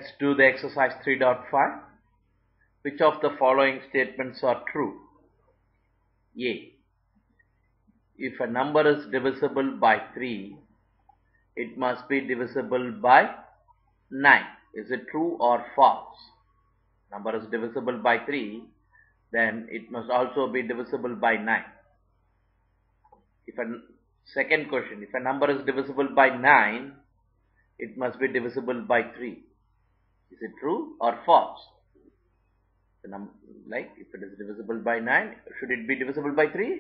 Let's do the exercise 3.5. Which of the following statements are true? A. If a number is divisible by 3, it must be divisible by 9. Is it true or false? Number is divisible by 3, then it must also be divisible by 9. Second question, if a number is divisible by 9, it must be divisible by 3. Is it true or false? Like if it is divisible by 9, should it be divisible by 3?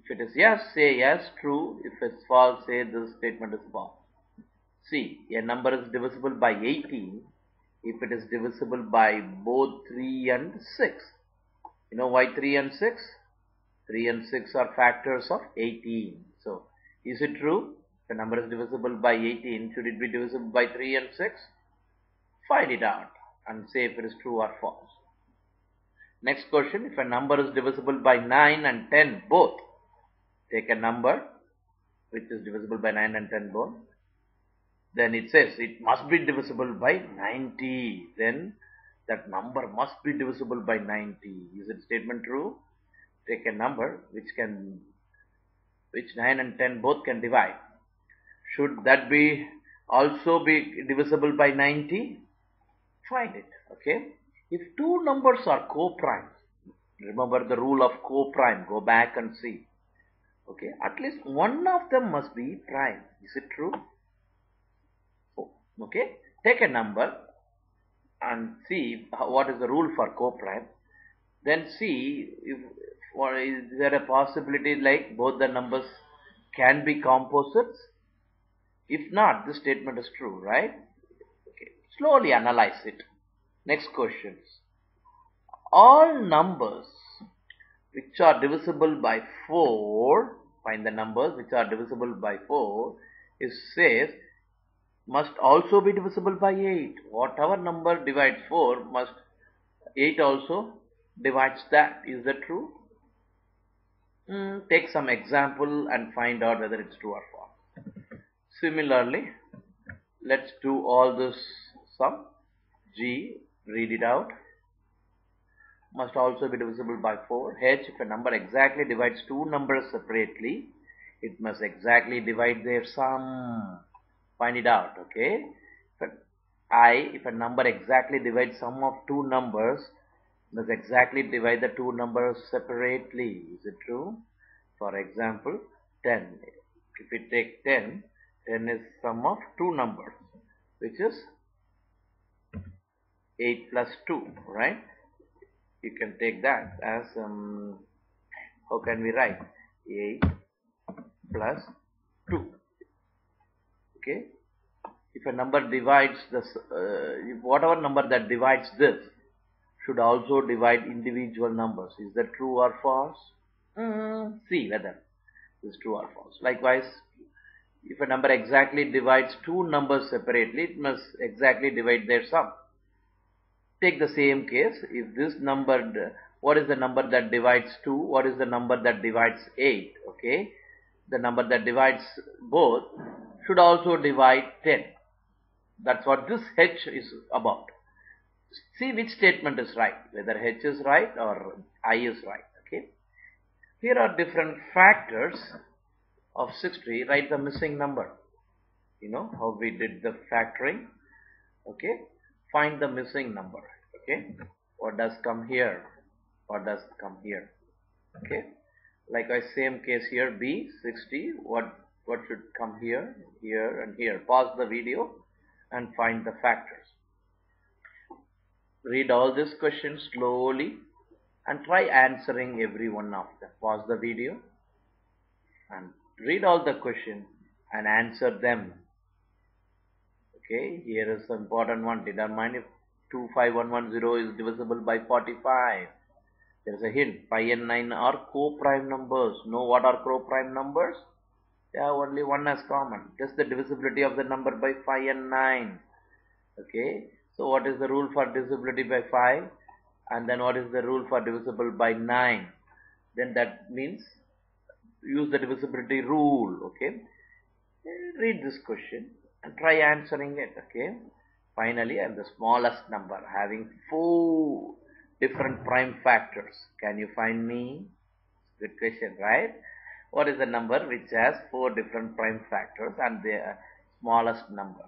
If it is yes, say yes, true. If it's false, say this statement is false. C. A number is divisible by 18 if it is divisible by both 3 and 6. You know why 3 and 6? 3 and 6 are factors of 18. So, is it true? If a number is divisible by 18, should it be divisible by 3 and 6? Find it out and say if it is true or false. Next question, if a number is divisible by 9 and 10 both, take a number which is divisible by 9 and 10 both, then it says it must be divisible by 90. Then that number must be divisible by 90. Is it statement true? Take a number which 9 and 10 both can divide. Should that be also be divisible by 90? Find it. Okay. If two numbers are co-prime, remember the rule of co-prime. Go back and see. Okay. At least one of them must be prime. Is it true? Okay. Take a number and see what is the rule for co-prime. Then see if is there a possibility like both the numbers can be composites. If not, this statement is true, right? Okay. Slowly analyze it. Next questions. All numbers which are divisible by 4, find the numbers which are divisible by 4, it says must also be divisible by 8. Whatever number divides 4, must 8 also divides that. Is that true? Take some example and find out whether it's true or false. Similarly, let's do all this sum. G, read it out. Must also be divisible by 4. H, if a number exactly divides two numbers separately, it must exactly divide their sum. Find it out, okay? I, if a number exactly divides sum of two numbers, must exactly divide the two numbers separately. Is it true? For example, 10. If we take 10, 10 is sum of two numbers, which is 8 plus 2, right? You can take that as, how can we write? 8 plus 2. Okay? If a number divides this, whatever number that divides this should also divide individual numbers. Is that true or false? See whether it is true or false. Likewise, if a number exactly divides two numbers separately, it must exactly divide their sum. Take the same case. If this number, what is the number that divides 2? What is the number that divides 8? Okay. The number that divides both should also divide 10. That's what this H is about. See which statement is right, whether H is right or I is right. Okay. Here are different factors of 60. Write the missing number. You know how we did the factoring. Okay. Find the missing number. Okay. What does come here? What does come here? Okay. Likewise, same case here. B, 60. What should come here, here, and here? Pause the video and find the factors. Read all these questions slowly and try answering every one of them. Pause the video and read all the questions and answer them. Okay, here is the important one. Determine if 25110 is divisible by 45. There is a hint. 5 and 9 are co-prime numbers. Know what are co-prime numbers? Yeah, only one is common. Just the divisibility of the number by 5 and 9. Okay. So what is the rule for divisibility by 5? And then what is the rule for divisible by 9? Then that means use the divisibility rule. Okay. Read this question. and try answering it. Okay, finally, and the smallest number having 4 different prime factors. Can you find me? Good question, right? What is the number which has 4 different prime factors and the smallest number?